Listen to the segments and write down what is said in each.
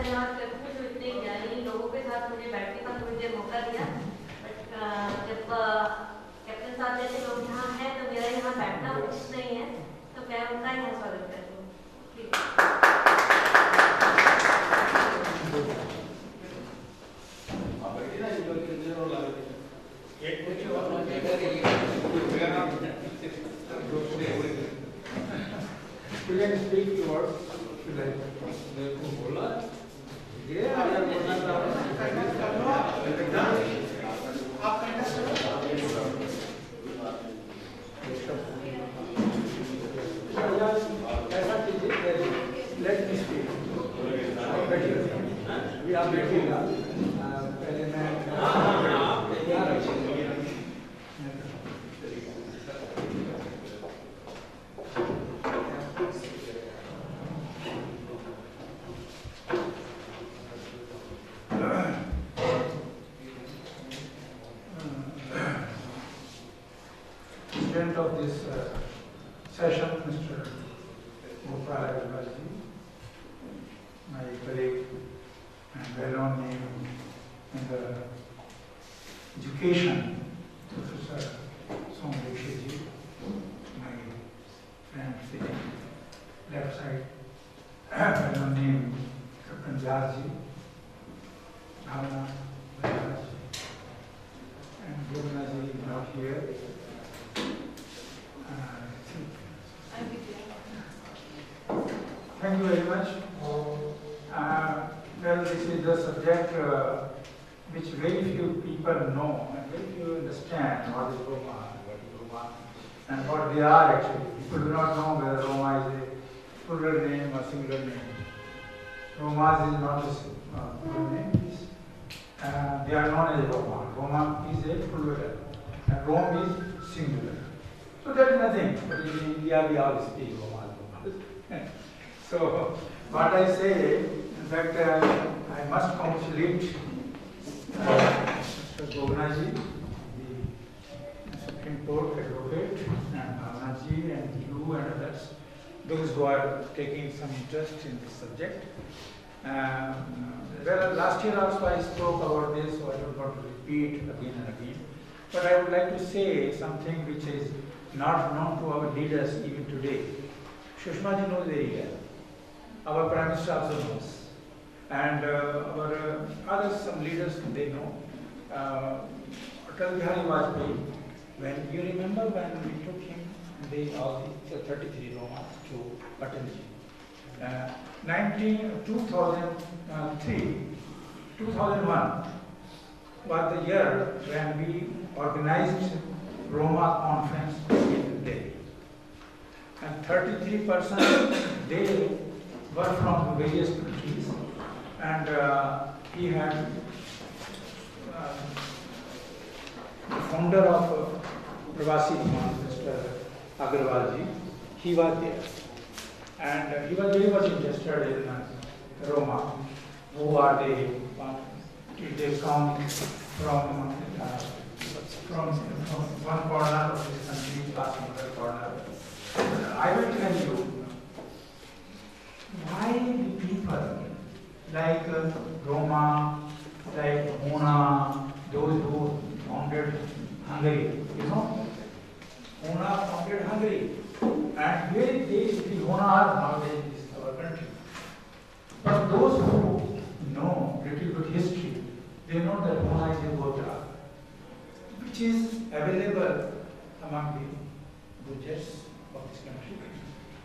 धन्यवाद करती हूँ जो इतने ज्ञानी लोगों के साथ मुझे बैठने का थोड़ी देर मौका दिया। बट जब कैप्टन साहब जैसे लोग यहाँ हैं तो मेरा यहाँ बैठना उचित नहीं है, तो मैं उनका यहाँ स्वागत करती हूँ। You can speak yours. बोला ये अगर बोलना आप ऐसा कीजिए, लेट मी स्पीक। आप बैठिएगा, पहले मैं of this session, Mr. Gopal Agarwalji, my colleague and well-known name in the education, Professor Somdekshiji, my friend sitting left side, well-known name Captain Jarji, Bhavna Bhairaj, and Govinaji is not here. Thank you very much. Well, this is the subject which very few people know and very few understand what is Roma, and what they are actually. People do not know whether Roma is a plural name or singular name. Roma is not a plural name. They are known as Roma. Roma is a plural, and Rome is singular. So there is nothing, but in India we all speak Roma. So what I say, in fact, I must congratulate Mr. Govinaji, the Supreme Court advocate, and Bhavnaji, and you and others, those who are taking some interest in this subject. Well, last year also I spoke about this, so I don't want to repeat again and again. But I would like to say something which is not known to our leaders even today. Sushma ji knows very well. Our Prime Minister also knows. And our others, some leaders, they know. Atal Bihari Vajpayee, when you remember when we took him, all the 33 Romas to Patanji. 2001 was the year when we organized Roma conference in Delhi. And 33% they were from various countries, and he had the founder of Pravasi Bhavan, Mr. Agarwalji, he was there, and he was very much interested in Roma. Who are they? Did they come from one corner of this country past another corner? I will tell you why the people like Roma, like Huna, those who founded Hungary, you know, Huna founded Hungary, and very the Huna are nowadays in our country. But those who know little bit history, they know that Huna is a Gotra, which is available among the Gujars of this country,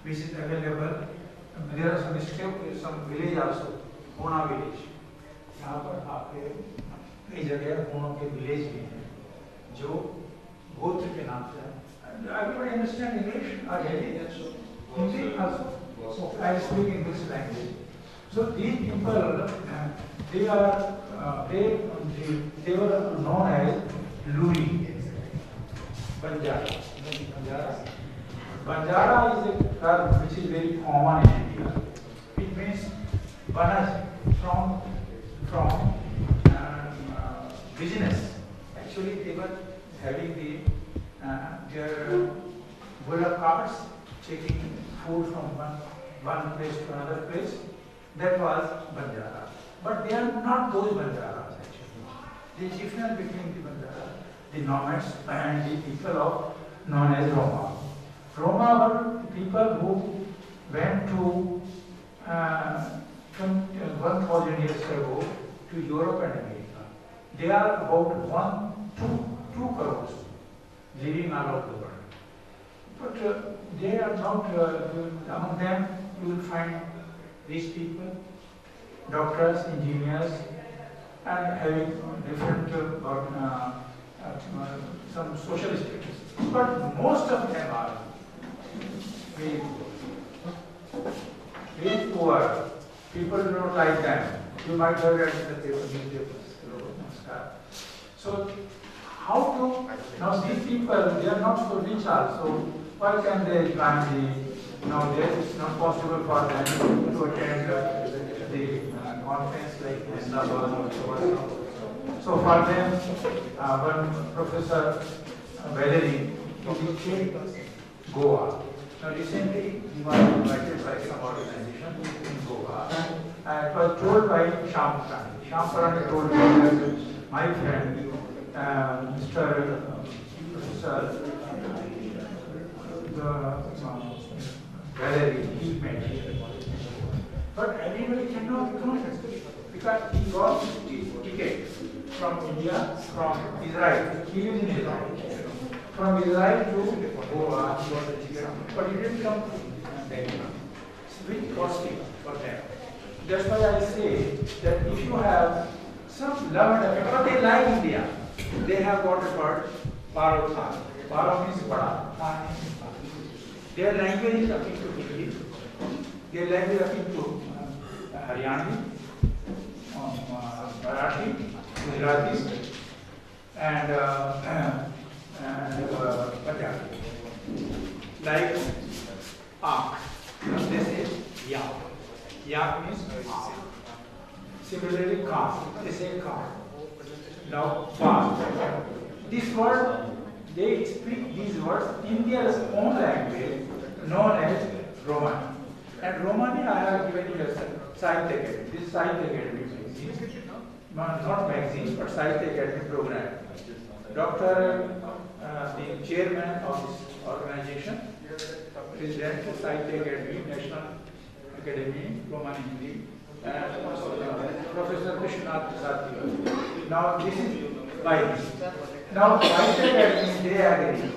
which is available. There are some village also, Huna village. यहाँ पर आपके कई जगह होनों के village भी हैं जो गोत्र के नाम से हैं. Everybody understand English or Hindi? Hindi also. So I speak in this language. So these people, they were known as Luri, Banjara. Banjara is a term which is very common in India. It means Banaj, from business. Actually, they were having their bullock carts taking food from one place to another place, That was Banjara. But they are not those Banjaras actually. There is difference between the Banjara, the nomads, and the people of known as Roma. Roma were people who went to 1,000 years ago to Europe and America. They are about 2 crores living all over the world. But they are not, among them you will find these people, doctors, engineers, and having different some social status. But most of them are very poor. Very poor. People do not like them. You might have read in the newspapers. So how to, now these people, they are not so rich also. Why can they climb the, it's not possible for them to attend the conference like Ahmedabad or so on. So for them, one Professor Valery, he came Goa. Now recently, he was invited by some organization in Goa. It was told by Shyam Parani. Shyam Parani told me that my friend, Mr. Professor Valery, he met here. But everybody cannot come because he got ticket from India, from Israel. He lives in Israel. From Israel to Goa, he got a ticket, but he didn't come to Delhi. It's very costly for them. That's why I say that if you have some love and affection, but they like India, they have got a word, Paro Than. Paro means Bada, Than means Than. Their language is akin to Hindi, their language is akin to Haryanvi, Marathi, Gujarati, and Punjabi. Like Aak, they say Yak. Yak means Aak. Similarly, Ka, they say Ka. Now, Ba. This word, they speak these words in their own language known as Romani. And Romani, I have given you a Sahitya Academy. This Sahitya Academy magazine, not magazine, but Sahitya Academy program. The chairman of this organization, President of Sahitya Academy, National Academy, Romani Hindi, and Professor Krishnath Prasad Tiwari. Now, this is by this. Now, Sahitya Academy, they agree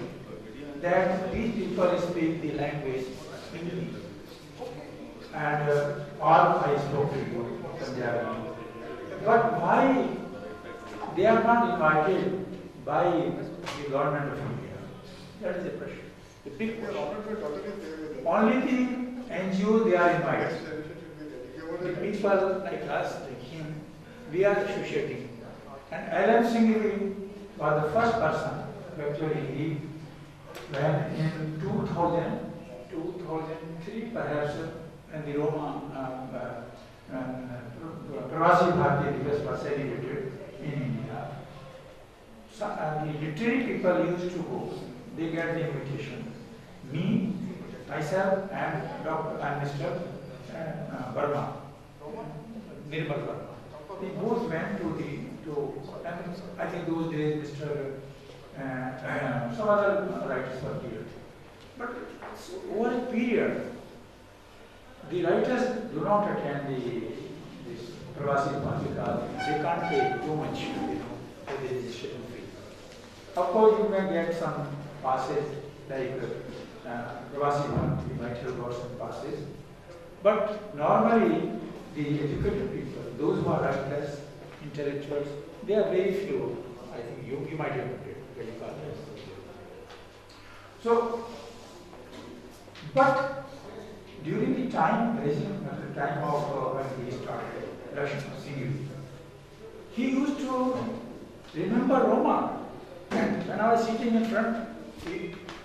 that these people speak the language Hindi. And all I spoke to you, Punjabi. But why they are not invited by the government of India? That is the question. The big question. Only the NGO they are invited. The people like us, like him, we are associating. And Alan Singhvi was the first person to actually leave when in 2003 perhaps, and the Roma Pravasi Bharatiya Divas was celebrated in India. So, the literary people used to go, they get the invitation. Me, myself, and Mr. Verma, Nirmal Verma. They both went and I think those days Mr. Some other writers were here. But over a period, the writers do not attend this Pravasi because they can't pay too much, for the registration fee. Of course, you may get some passes like Pravasi you might have got some passes. But normally, the educated people, those who are writers, intellectuals, they are very few. I think you might have noted. So, but during the time, at the time of when he started, Lakshman Singh, he used to remember Roma. And when I was sitting in front,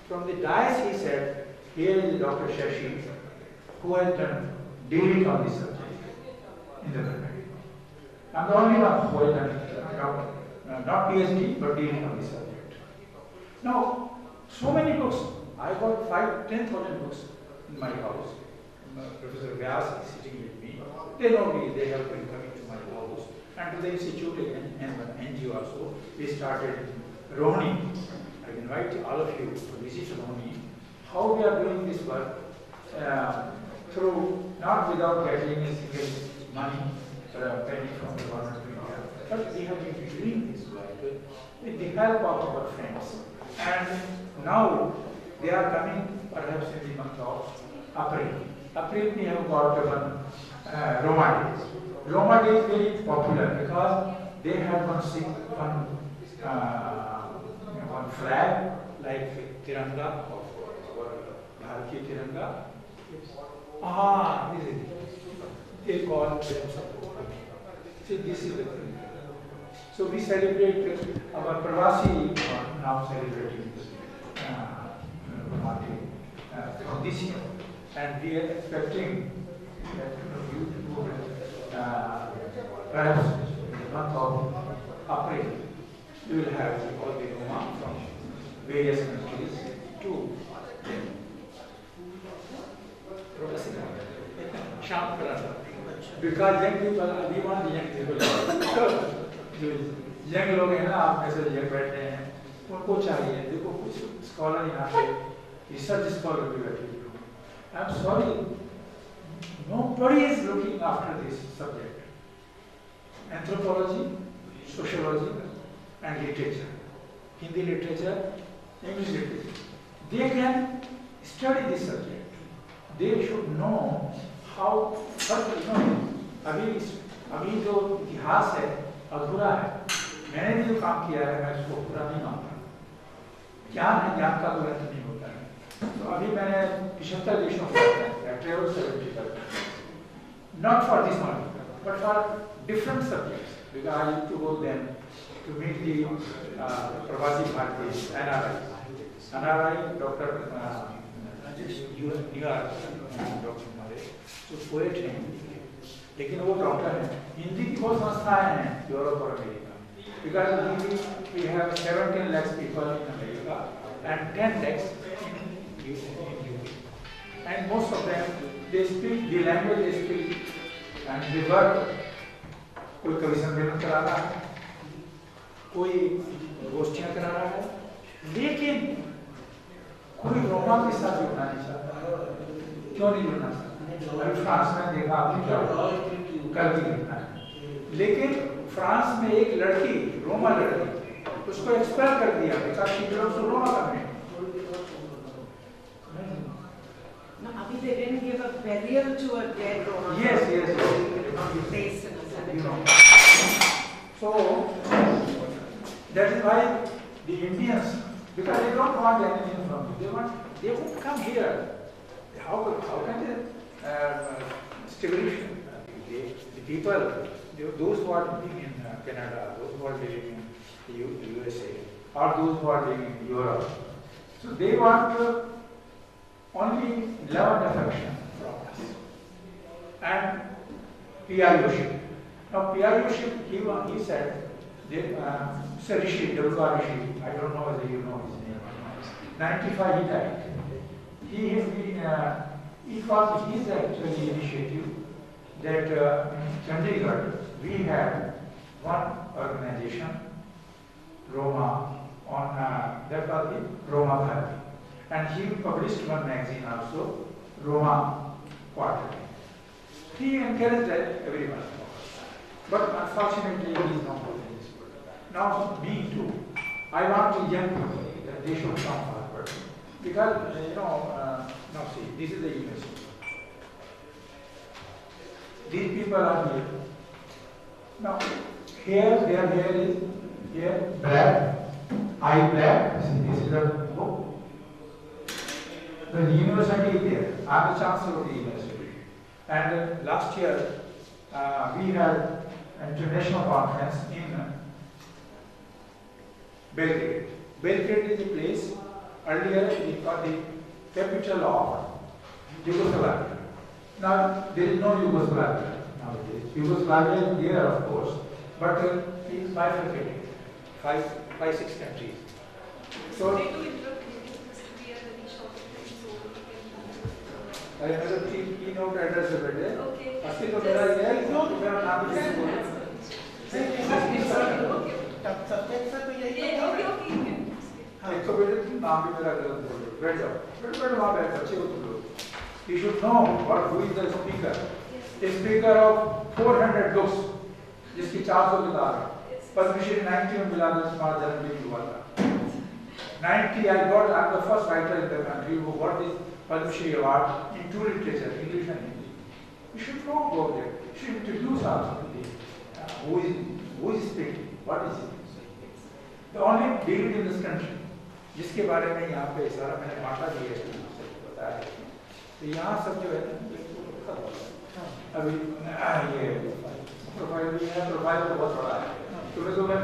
from the dais he said, here is Dr. Shashi, who has done dealing on this subject in the country. I'm the only one who has done not PhD, but dealing on this subject. Now, so many books. I got 10,000 books in my house. Professor Vyas is sitting with me. They know me, they have been coming to my house. And to the institute and NGO also, we started Rohini. I invite all of you to visit Rohini. How we are doing this work through, not without getting a single money or a penny from the government of India, but we have been doing this work with the help of our friends. And now they are coming perhaps in the month of April. April we have got one Roma Days. Roma Day is very popular because they have one flag like Tiranga of our Bharatiya Tiranga. This is it. They call themselves. See, this is the thing. So we celebrate our Pravasi now celebrating Roma Day for this year. And we are expecting that you to perhaps in the month of April, we will have all the Roma from various countries to because young people, we want the young people. जो young लोग हैं ना, आप में से young बैठे हैं, उनको चाहिए, देखो कुछ स्कॉलर यहाँ पे रिसर्च स्कॉलर भी बैठे हैं. I'm sorry, nobody is looking after this subject. Anthropology, sociology, and literature. Hindi literature, English literature. They can study this subject. They should know how, अभी जो इतिहास है अधूरा है. मैंने जो काम किया है मैं उसको पूरा नहीं मानता. ज्ञान है, ज्ञान का कोई अंत नहीं होता है. तो अभी मैंने 75 देशों को travel 70 countries. Not for this one, but for different subjects. Because I used to go then to meet the Pravasi Bharatiya, NRI, Dr. New York, Dr. Mare, जो पोएट हैं, लेकिन वो डॉक्टर हैं. हिंदी की बहुत संस्थाएं हैं यूरोप और America. Because we have 17 lakhs people in America and 10 lakhs in UK. And most of them, they speak the language they speak and they work. कोई कवि सम्मेलन करा रहा है, कोई गोष्ठियां करा रहा है, लेकिन कोई रोमा के साथ जुड़ना नहीं चाहता. क्यों नहीं जुड़ना चाहता? अभी फ्रांस में देखा आपने क्या कर भी घटना है. लेकिन फ्रांस में एक लड़की, रोमा लड़की, उसको एक्सपेल कर दिया because she belongs to Roma community. No, Abhi, they didn't give a burial to a dead Roma. Yes. Placed in a cemetery. You know. So that is why the Indians, because they don't want anything from you, they won't come here. How can they establish the people, those who are living in Canada, those who are living in the USA, or those who are living in Europe? So they want only love and affection from us. And P.R. Yoship. Now P.R. Yoship, he said, Sir Rishi, W.R. Rishi, I don't know whether you know his name. 95 he died. It was his actually initiative that in Chandigarh we had one organization, Roma, on that was the Roma Bharati. And he published one magazine also, Roma Quarterly. He encouraged everyone. But unfortunately, he is not in this world. Now, me too. I want the young people that they should come forward. Because, now see, this is the university. These people are here. Now, here, their hair is here black, eye black. See, this is the book. The university is there. I am the chancellor of the university. And last year, we had an international conference in Belgrade. Belgrade is a place, earlier we called the capital of Yugoslavia. Now, there is no Yugoslavia nowadays. Yugoslavia is there, of course, but it is bifurcated, 5-6 countries. So, अरे मेरा की note address है बेटे। Okay. असली तो मेरा ये है कि मेरा नाम ही नहीं बोलना। सब्जेक्ट तो यही ये तो ओके है। ओके एक तो बेटे तुम नाम भी मेरा गलत बोल रहे हो। बैठ जाओ, बैठ वहाँ बैठ, अच्छे हो तुम लोग। You should know what who is the speaker. A speaker of 400 books, जिसकी 400 किताब है। पद्मश्री 90 में मिला तो तुम्हारा जन्म भी हुआ था। 90 I got, I'm the first writer in the country who got this Padma Award in two literature, English and Hindi. You should know about it. You should introduce us who is speaking, what is it. The only degree in this country, जिसके बारे में यहाँ पे सारा मैंने बांटा दिया है, आपको बताया है। तो यहाँ सब जो है अभी ये प्रोफाइल भी है, प्रोफाइल तो बहुत बड़ा है। तो मैं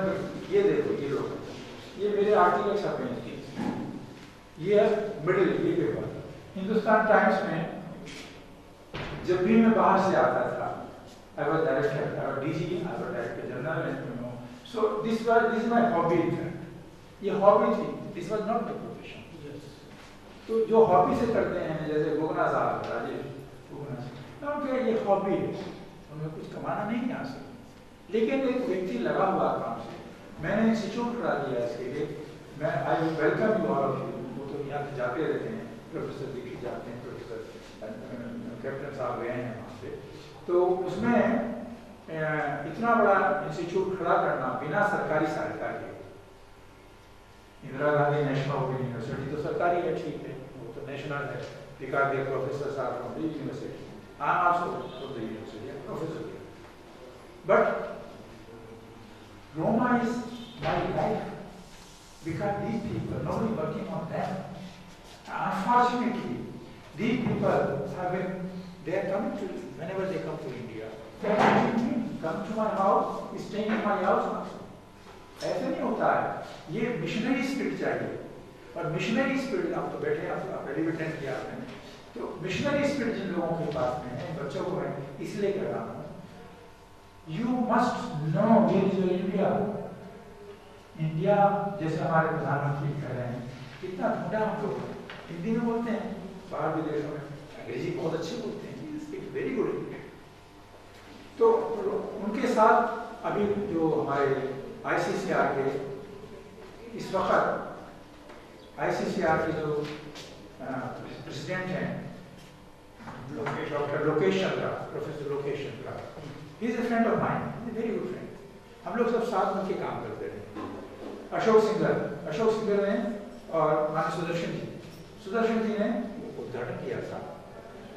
ये देखो, ये लोग, ये मेरे आर्टिकल छपे हैं, ये है मिडिल ये पेपर। हिंदुस्तान टाइम्स में जब भी मैं बाहर से आता था, I was director, I was DG, I was director general, and you know, so this is my hobby in fact. ये hobby थी, this was not my profession. Yes. तो जो hobby से करते हैं, जैसे गोगना साहब, राजेश गोगना साहब, उनके ये hobby है, उन्हें कुछ कमाना नहीं यहाँ से, लेकिन एक व्यक्ति लगा हुआ काम से, मैंने इंस्टीट्यूट करा दिया इसके लिए, मैं I welcome you all of you. वो तो यहाँ से जाते रहते हैं, प्रोफेसर दीक्षित जाते हैं, प्रोफेसर कैप्टन साहब गए हैं वहाँ पे, तो उसमें इतना बड़ा इंस्टीट्यूट खड़ा करना बिना सरकारी सहायता के, Indira Gandhi national open university तो सरकारी है, ठीक है, वो तो नेशनल है, रिकार्डिया प्रोफेसर साहब from the university, I am also from the university, professor, but Roma is my life because these people, nobody working on them. Unfortunately, these people have been, they are coming to, whenever they come to India, they are asking me, come to my house, staying in my house. ऐसे नहीं होता है, ये missionary spirit चाहिए, और missionary spirit आप तो बैठे हैं, आप एलिवेटेंट किया आपने, तो मिशनरी स्पिरिट जिन लोगों के पास में है, बच्चों को है, इसलिए कर रहा हूँ। You must know where is your India. India जैसे हमारे प्रधानमंत्री कह रहे हैं, कितना ढूंढा हम लोग, हिंदी में बोलते हैं, बाहर विदेशों में अंग्रेजी बहुत अच्छे बोलते हैं, स्पीक वेरी गुड इंग्लिश। तो उनके साथ अभी जो हमारे ICCR के इस वक्त ICCR के जो प्रेसिडेंट हैं, doctor Lokesh Chandra, professor Lokesh Chandra, he is a friend of mine, he is a very good friend. हम लोग सब साथ मिलकर काम करते रहे। अशोक सिंगर ने और माननीय सुदर्शन जी ने उद्घाटन किया था,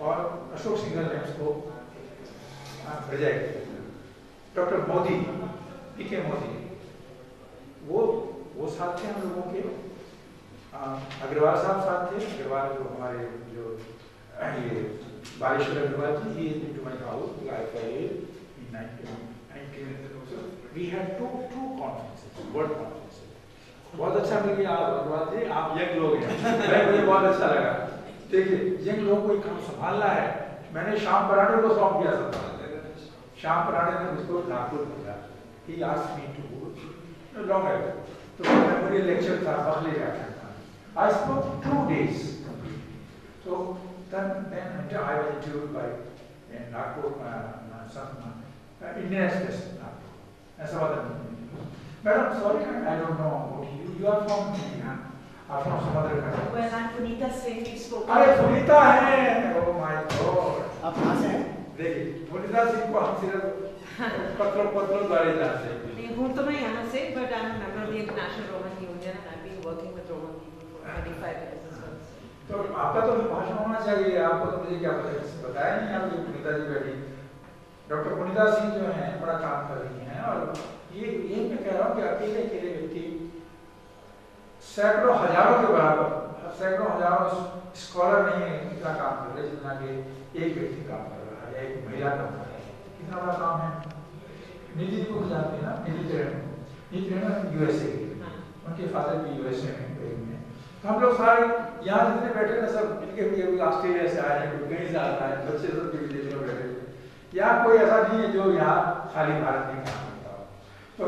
और अशोक सिंगर ने उसको भेजा किया। डॉक्टर मोदी, PK मोदी, वो साथ थे हम लोगों के, अग्रवाल साहब साथ थे, अग्रवाल जो हमारे जो ये बालेश्वर अग्रवाल जी, he is into my house, like in 1990, we had two conferences, world conferences. बहुत अच्छा मिल गया अग्रवाल जी, आप यंग लोग हैं, मुझे बहुत अच्छा लगा। देखिए यंग लोगों को काम संभालना है, मैंने श्याम पराठे को सौंप दिया सब, श्याम पराठे ने मुझको नागपुर भेजा, he asked me to long ago, तो मेमोरियल लेक्चर था, पहले व्याख्यान था, I spoke 2 days, so then I was interviewed by Nagpur, some Indian Express, ऐसा बात है। Madam, sorry, I don't know about you. You are from India, are from some other country. Well, I'm Punita Singh, we spoke. अरे पुनीता है, oh my God. आप कहाँ से हैं? देखिए, पुनीता सिंह को हम सिर्फ पत्रों द्वारा जानते हैं। नहीं, हूँ तो मैं यहाँ से, but I'm a member of the International Roman Union and I've been working with Roman people for 25 years as well. तो आपका तो भाषण होना चाहिए, आपको तो मुझे क्या बताया नहीं, आप ये पुनीता जी बैठी, डॉक्टर पुनीता सिंह जो हैं बड़ा काम कर रही हैं, और ये मैं कह रहा हूँ कि अकेले व्यक्ति सैकड़ों हजारों के बराबर, सैकड़ों हजारों स्कॉलर नहीं है, इतना काम कर रहे जितना कि एक व्यक्ति काम कर रहा है, या एक महिला काम कर रही है, कितना बड़ा काम है। निधि जी को जानते हैं ना, निधि ट्रेनर USA के, उनके फादर भी USA में, तो हम लोग सारे यहाँ जितने बैठे ना सब इनके भी ऑस्ट्रेलिया से आए हैं, कहीं से आता है, बच्चे सब भी विदेश में बैठे, यहाँ कोई ऐसा नहीं है जो यहाँ खाली भारत में काम करता हो। तो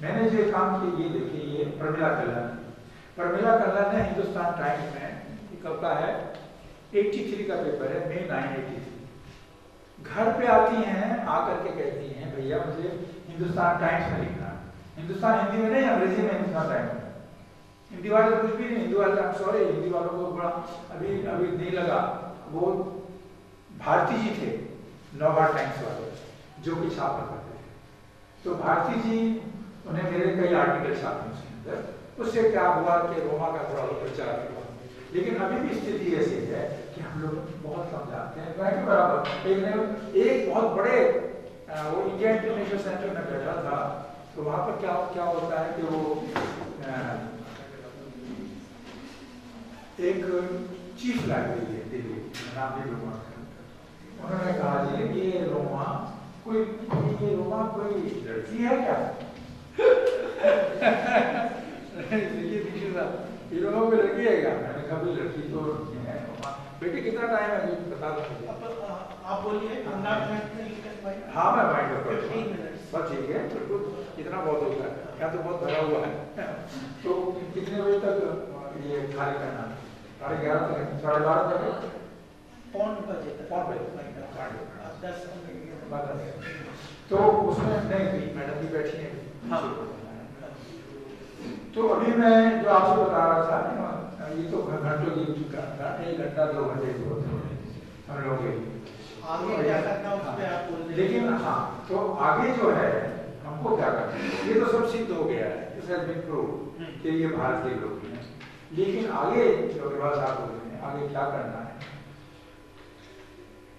मैंने जो काम किया, ये देखिए, ये प्रमिला कल्लन ने हिंदुस्तान टाइम्स में कब का है, 83 का पेपर है, May 1983। घर पे आती हैं, आकर के कहती हैं भैया मुझे हिंदुस्तान टाइम्स में लिखना है। हिंदुस्तान हिंदी में नहीं, अंग्रेजी में हिंदुस्तान टाइम्स में। हिंदी वाले तो कुछ भी नहीं, हिंदी वाले सॉरी, हिंदी वालों को बड़ा अभी अभी नहीं लगा। वो भारती जी थे नवभारत टाइम्स वाले, जो कि छापा करते थे। तो भारती जी उन्हें मेरे कई आर्टिकल छापे उसके अंदर। उससे क्या हुआ कि रोमा का थोड़ा प्रचार हुआ। लेकिन अभी भी स्थिति ऐसी है कि हम लोग बहुत कम जानते हैं। मैं भी बराबर एक बहुत बड़े वो इंडिया इंटरनेशनल सेंटर में बैठा था, तो वहाँ पर क्या क्या होता है कि वो एक चीफ लाइब्रेरी है दिल्ली, नाम भी रोमा। उन्होंने कहा जी ये रोमा कोई लड़की है क्या? ये लोगों को लड़की है क्या? मैंने कहा भाई लड़की तो नहीं है। बेटे कितना टाइम है मुझे बता दो मुझे। आप बोलिए। हाँ मैं माइंड अप करता हूँ, बस ठीक है, बिल्कुल इतना बहुत होता है, यहाँ तो बहुत भरा हुआ है। तो कितने बजे तक ये खाली करना है? 11:30 तक, 12:30 तक, कौन बजे? 10। तो उसमें नहीं मैडम भी बैठी है। हाँ। तो अभी मैं जो आपसे बता रहा था, ये तो घंटों की 1 घंटा 2 घंटे की होते हैं हम लोगों के लिए। आगे क्या करना उस पे आप बोल रहे हैं। लेकिन हाँ, तो आगे जो है हमको क्या करना है, ये तो सब सिद्ध हो गया है, कि ये भारतीय लोग हैं। लेकिन आगे जो अग्रवाल साहब बोल रहे हैं, आगे क्या करना है,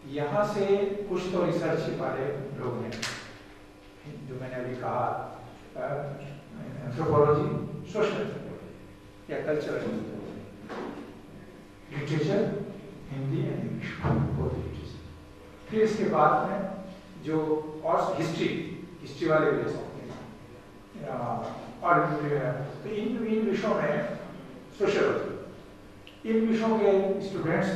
यहाँ से कुछ तो रिसर्च वाले लोग हैं, जो मैंने अभी कहा एंथ्रोपोलॉजी, सोशल एंथ्रोपोलॉजी या cultural literature, Hindi and English, both literature. फिर इसके बाद में जो और हिस्ट्री वाले भी ले सकते हैं, और तो इन विषयों में सोशल, इन विषयों के स्टूडेंट्स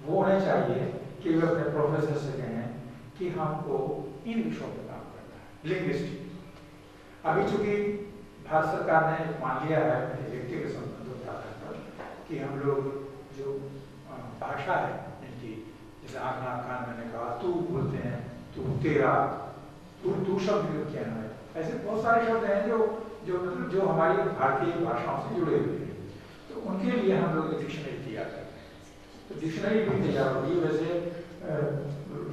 वो होने चाहिए कि वे अपने प्रोफेसर से कहें कि हमको इन विषयों पर काम करना है। लिंग्विस्टिक अभी चूंकि भारत सरकार ने मान लिया है व्यक्तिगत संबंधों के आधार पर कि हम लोग जो भाषा है इनकी, जैसे आखना खान मैंने कहा तू बोलते हैं, तू तेरा, तू शब्द यूज किया है, ऐसे बहुत सारे शब्द हैं जो हमारी भारतीय भाषाओं से जुड़े हुए हैं। तो उनके लिए हम लोग डिक्शनरी तैयार करते हैं। तो डिक्शनरी भी तैयार होगी, वैसे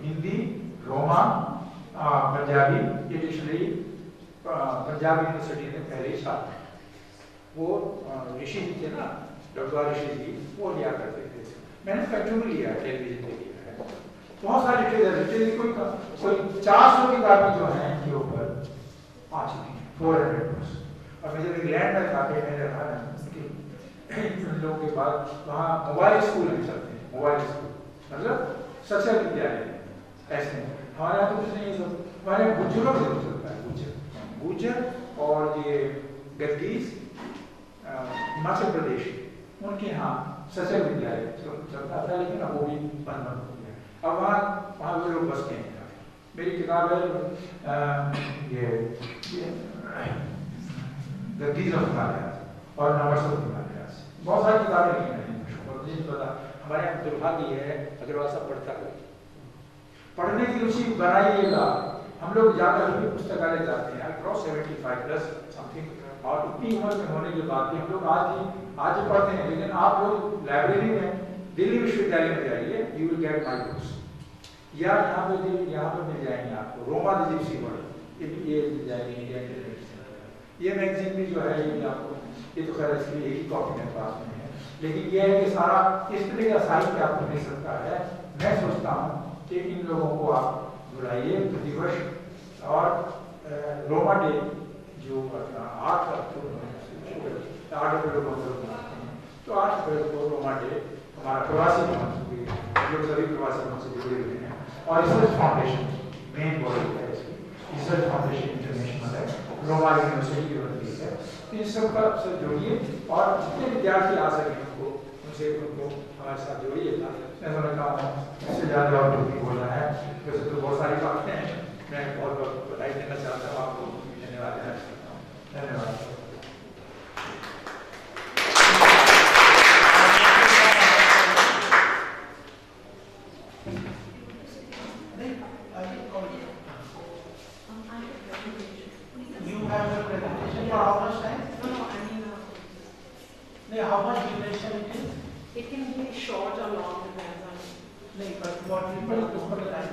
हिंदी, रोमा, पंजाबी, ये डिक्शनरी पंजाब यूनिवर्सिटी ने पहले ही छापी। वो ऋषि जी थे ना, डॉक्टर ऋषि जी, वो लिया करते थे। मैंने कंटिन्यू लिया, टेलीविजन पे लिया है। बहुत सारे लिटरेचर कोई 400 किताबें जो हैं इनके ऊपर आ चुकी हैं, 400 बुक्स। और मैं जब इंग्लैंड में था, मैंने रहा इन लोगों के बाद वहाँ मोबाइल स्कूल भी चलते हैं, मोबाइल स्कूल मतलब सच्चा विद्यालय ऐसे। हमारे यहाँ तो कुछ नहीं है, सब हमारे यहाँ गुज्जरों से चलता है, गुज्जर और ये गद्दीस हिमाचल प्रदेश, उनके यहाँ सचल विद्यालय चलता था, लेकिन अब वो भी बंद हो गया। अब वहाँ वो लोग बसते हैं। मेरी किताब है ये गद्दीस ऑफ हिमालयाज और नवर्स ऑफ हिमालयाज। बहुत सारी किताबें लिखी मैंने, मुझे नहीं पता, हमारे यहाँ दुर्भाग्य है अग्रवाल साहब पढ़ता है। पढ़ने की रुचि बनाइएगा। हम लोग जाकर भी पुस्तकालय जाते हैं, क्रॉस 75 प्लस समथिंग, और इतनी उम्र में होने के बाद भी हम लोग आज ही पढ़ते हैं। लेकिन आप लोग लाइब्रेरी में दिल्ली विश्वविद्यालय में जाइए, you will get my books, या यहाँ पे मिल जाएंगे आपको रोमा द जिप्सी वर्ल्ड, ये मिल जाएंगे इंडिया इंटरनेट। ये मैगजीन भी जो है ये आपको, ये तो खैर इसकी एक ही कॉपी मेरे पास में है, लेकिन ये है कि सारा इस तरह का साहित्य आपको मिल सकता है। मैं सोचता हूँ कि इन लोगों को आप बुलाइए प्रतिवर्ष, और रोमा डे जो 8 अप्रैल को मनाते हैं, तो 8 अप्रैल को रोमा डे हमारा प्रवासी महोत्सव, लोग सभी प्रवासी महोत्सव से जुड़े हुए हैं। और रिसर्च फाउंडेशन मेन बॉडी है इसकी, रिसर्च फाउंडेशन इंटरनेशनल है, रोमा यूनिवर्सिटी की बनती है। तो इन सब का सब जोड़िए, और जितने विद्यार्थी आ सकें उनको हमारे साथ जोड़िएगा। मैं समझ रहा हूँ इससे ज़्यादा और कुछ नहीं बोलना है, वैसे तो बहुत सारी बातें हैं। मैं बहुत बहुत बधाई देना चाहता हूँ आपको, धन्यवाद देना चाहता हूँ। धन्यवाद। for how much time? No, I mean, No, how much duration it is? it can be short or long, depends on. No, but what we put for the time?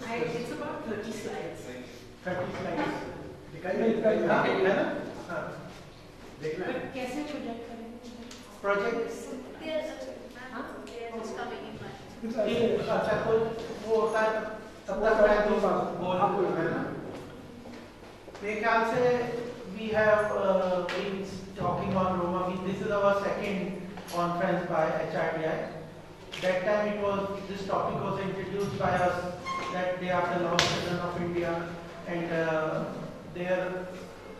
It's about 30 slides. 30 slides. हाँ, है ना? हाँ. But कैसे project करेंगे? Project हाँ? अच्छा कोई वो होता है तब तक मैं तो बोल है ना? मेरे ख्याल से we have been talking on Roma. This is our second conference by HRDI. That time this topic was introduced by us that they are the lost children of India, and their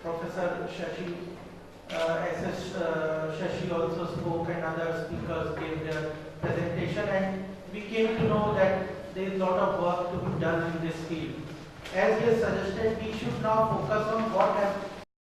Professor Shashi, SS Shashi also spoke, and other speakers gave their presentation, and we came to know that there is a lot of work to be done in this field. As he has suggested, we should now focus on